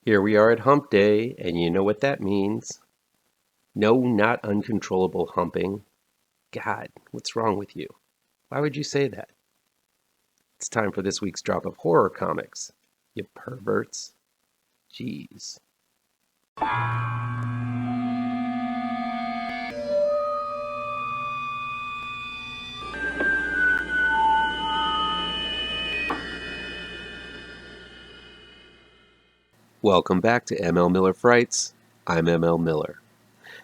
Here we are at hump day, and you know what that means. No, not uncontrollable humping. God, what's wrong with you? Why would you say that? It's time for this week's drop of horror comics. You perverts. Jeez. Welcome back to ML Miller Frights. I'm ML Miller.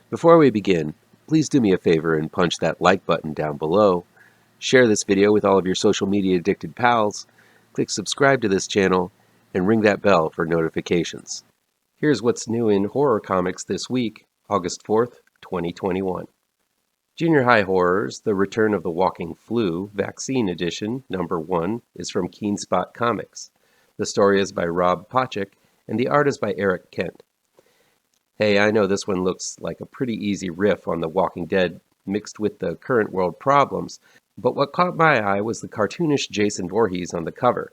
Before we begin, please do me a favor and punch that like button down below. Share this video with all of your social media addicted pals. Click subscribe to this channel and ring that bell for notifications. Here's what's new in horror comics this week, August 4th, 2021. Junior High Horrors, The Return of the Walking Flu, Vaccine Edition, number 1, is from Keenspot Comics. The story is by Rob Pochik, and the art is by Eric Kent. Hey, I know this one looks like a pretty easy riff on The Walking Dead mixed with the current world problems, but what caught my eye was the cartoonish Jason Voorhees on the cover.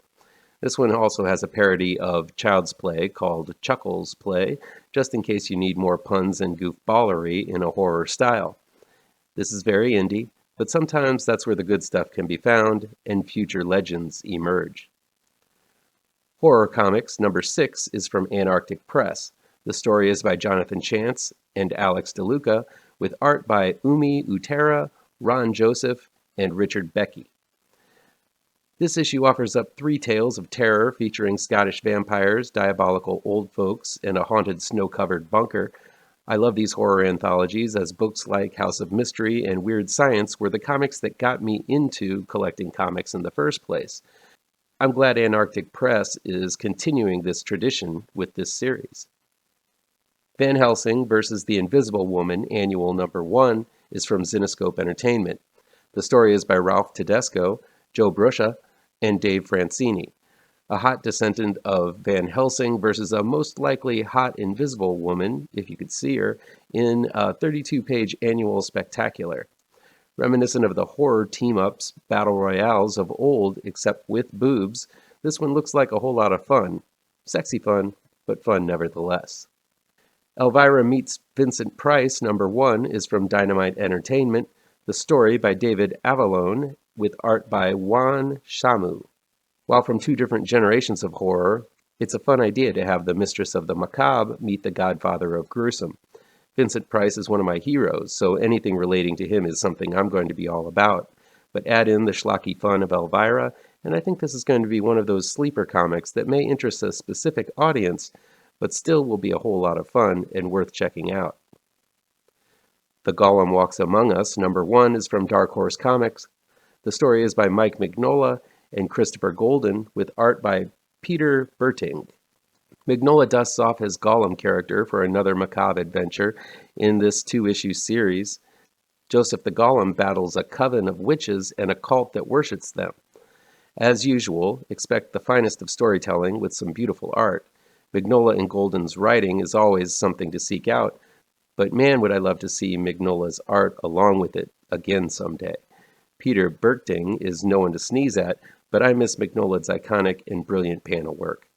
This one also has a parody of Child's Play called Chuckles Play, just in case you need more puns and goofballery in a horror style. This is very indie, but sometimes that's where the good stuff can be found and future legends emerge. Horror Comics number 6 is from Antarctic Press. The story is by Jonathan Chance and Alex DeLuca, with art by Umi Utera, Ron Joseph, and Richard Becky. This issue offers up 3 tales of terror featuring Scottish vampires, diabolical old folks, and a haunted snow-covered bunker. I love these horror anthologies, as books like House of Mystery and Weird Science were the comics that got me into collecting comics in the first place. I'm glad Antarctic Press is continuing this tradition with this series. Van Helsing vs. the Invisible Woman, Annual number 1, is from Zenescope Entertainment. The story is by Ralph Tedesco, Joe Bruscia, and Dave Francini. A hot descendant of Van Helsing versus a most likely hot invisible woman, if you could see her, in a 32-page annual spectacular. Reminiscent of the horror team-ups, battle royales of old, except with boobs, this one looks like a whole lot of fun. Sexy fun, but fun nevertheless. Elvira Meets Vincent Price, number 1, is from Dynamite Entertainment. The story by David Avallone, with art by Juan Shamu. While from 2 different generations of horror, it's a fun idea to have the mistress of the macabre meet the godfather of gruesome. Vincent Price is one of my heroes, so anything relating to him is something I'm going to be all about. But add in the schlocky fun of Elvira, and I think this is going to be one of those sleeper comics that may interest a specific audience, but still will be a whole lot of fun and worth checking out. The Golem Walks Among Us, number 1, is from Dark Horse Comics. The story is by Mike Mignola and Christopher Golden, with art by Peter Berting. Mignola dusts off his Golem character for another macabre adventure in this 2-issue series. Joseph the Golem battles a coven of witches and a cult that worships them. As usual, expect the finest of storytelling with some beautiful art. Mignola and Golden's writing is always something to seek out, but man, would I love to see Mignola's art along with it again someday. Peter Berting is no one to sneeze at, but I miss Mignola's iconic and brilliant panel work.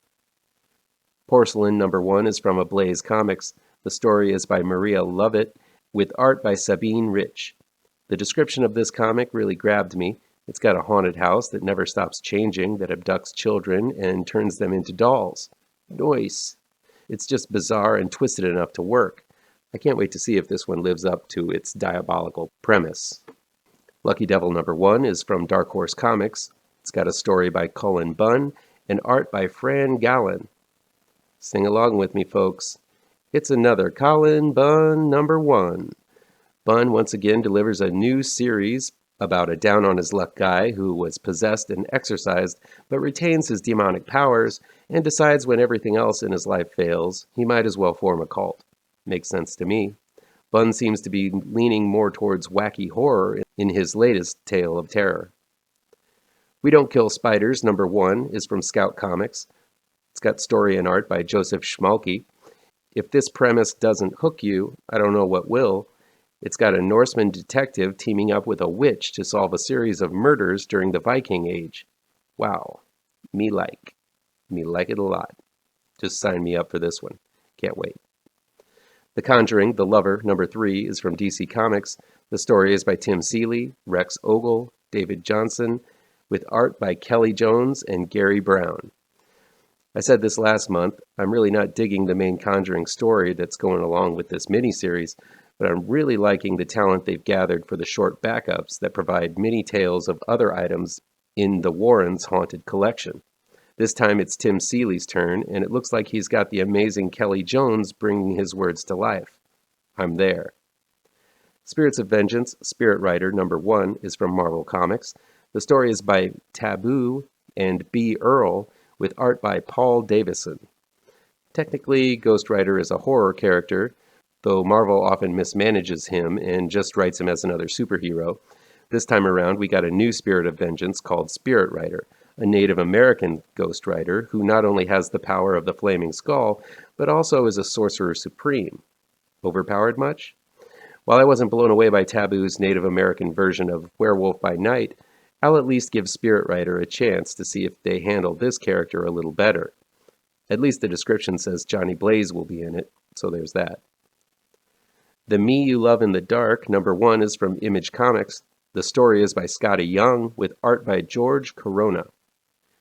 Porcelain number 1 is from Ablaze Comics. The story is by Maria Lovett, with art by Sabine Rich. The description of this comic really grabbed me. It's got a haunted house that never stops changing, that abducts children and turns them into dolls. Nice. It's just bizarre and twisted enough to work. I can't wait to see if this one lives up to its diabolical premise. Lucky Devil number 1 is from Dark Horse Comics. It's got a story by Cullen Bunn and art by Fran Gallen. Sing along with me, folks. It's another Cullen Bunn number 1. Bunn once again delivers a new series about a down-on-his-luck guy who was possessed and exorcised but retains his demonic powers and decides when everything else in his life fails, he might as well form a cult. Makes sense to me. Bunn seems to be leaning more towards wacky horror in his latest tale of terror. We Don't Kill Spiders, number 1, is from Scout Comics. It's got story and art by Joseph Schmalke. If this premise doesn't hook you, I don't know what will. It's got a Norseman detective teaming up with a witch to solve a series of murders during the Viking Age. Wow. Me like it a lot. Just sign me up for this one. Can't wait. The Conjuring, The Lover, #3, is from DC Comics. The story is by Tim Seeley, Rex Ogle, David Johnson, with art by Kelly Jones and Gary Brown. I said this last month, I'm really not digging the main Conjuring story that's going along with this miniseries, but I'm really liking the talent they've gathered for the short backups that provide mini tales of other items in the Warrens' haunted collection. This time it's Tim Seeley's turn, and it looks like he's got the amazing Kelly Jones bringing his words to life. I'm there. Spirits of Vengeance, Spirit Rider #1 is from Marvel Comics. The story is by Taboo and B. Earl, with art by Paul Davison. Technically, Ghost Rider is a horror character, though Marvel often mismanages him and just writes him as another superhero. This time around, we got a new Spirit of Vengeance called Spirit Rider, a Native American Ghost Rider who not only has the power of the Flaming Skull, but also is a Sorcerer Supreme. Overpowered much? While I wasn't blown away by Taboo's Native American version of Werewolf by Night, I'll at least give Spirit Rider a chance to see if they handle this character a little better. At least the description says Johnny Blaze will be in it, so there's that. The Me You Love in the Dark, #1, is from Image Comics. The story is by Scotty Young, with art by George Corona.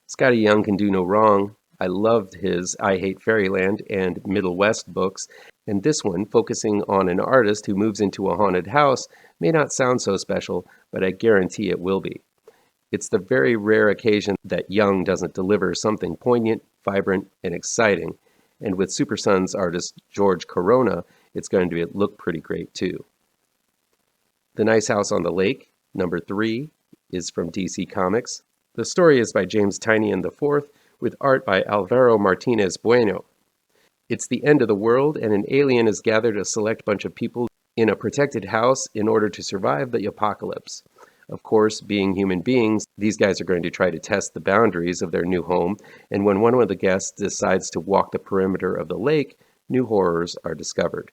Scotty Young can do no wrong. I loved his I Hate Fairyland and Middle West books, and this one, focusing on an artist who moves into a haunted house, may not sound so special, but I guarantee it will be. It's the very rare occasion that Young doesn't deliver something poignant, vibrant, and exciting, and with Super Sons artist George Corona, it's going to look pretty great too. The Nice House on the Lake, #3, is from DC Comics. The story is by James Tynion IV, with art by Alvaro Martinez Bueno. It's the end of the world, and an alien has gathered a select bunch of people in a protected house in order to survive the apocalypse. Of course, being human beings, these guys are going to try to test the boundaries of their new home, and when one of the guests decides to walk the perimeter of the lake, new horrors are discovered.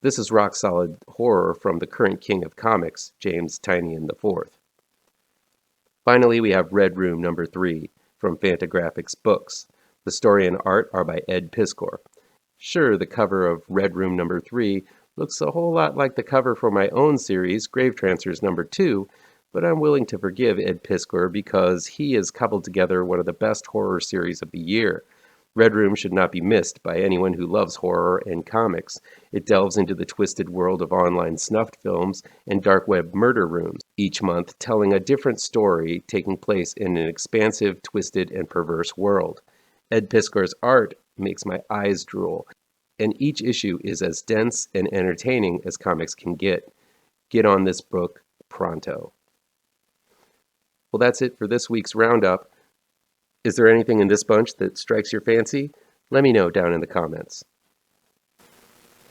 This is rock-solid horror from the current king of comics, James Tynion IV. Finally, we have Red Room #3 from Fantagraphics Books. The story and art are by Ed Piskor. Sure, the cover of Red Room #3 looks a whole lot like the cover for my own series, Grave Trancers #2, but I'm willing to forgive Ed Piskor because he has cobbled together one of the best horror series of the year. Red Room should not be missed by anyone who loves horror and comics. It delves into the twisted world of online snuffed films and dark web murder rooms, each month telling a different story taking place in an expansive, twisted, and perverse world. Ed Piskor's art makes my eyes drool, and each issue is as dense and entertaining as comics can get. Get on this book pronto. Well, that's it for this week's roundup. Is there anything in this bunch that strikes your fancy? Let me know down in the comments.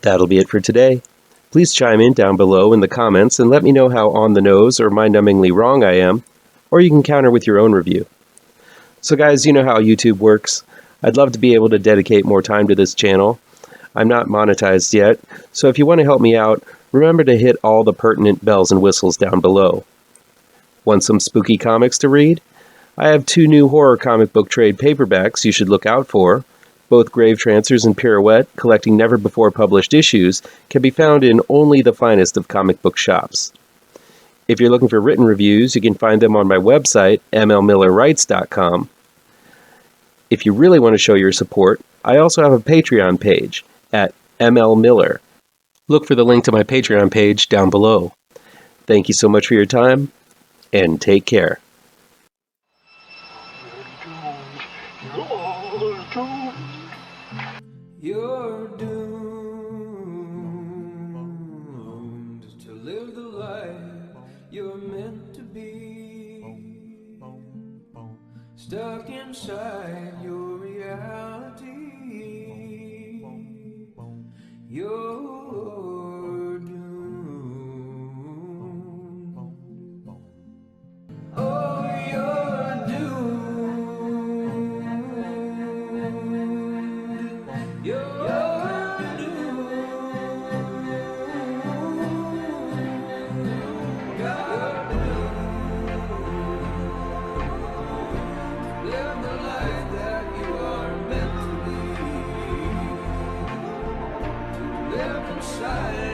That'll be it for today. Please chime in down below in the comments and let me know how on the nose or mind-numbingly wrong I am, or you can counter with your own review. So guys, you know how YouTube works. I'd love to be able to dedicate more time to this channel. I'm not monetized yet, so if you want to help me out, remember to hit all the pertinent bells and whistles down below. Want some spooky comics to read? I have 2 new horror comic book trade paperbacks you should look out for. Both Grave Trancers and Pirouette, collecting never-before-published issues, can be found in only the finest of comic book shops. If you're looking for written reviews, you can find them on my website, mlmillerwrites.com. If you really want to show your support, I also have a Patreon page at mlmiller. Look for the link to my Patreon page down below. Thank you so much for your time, and take care. You're doomed to live the life you're meant to be, stuck inside your reality. You're doomed. Oh, you're doomed. You're doomed. God doomed. Live the life that you are meant to be. side.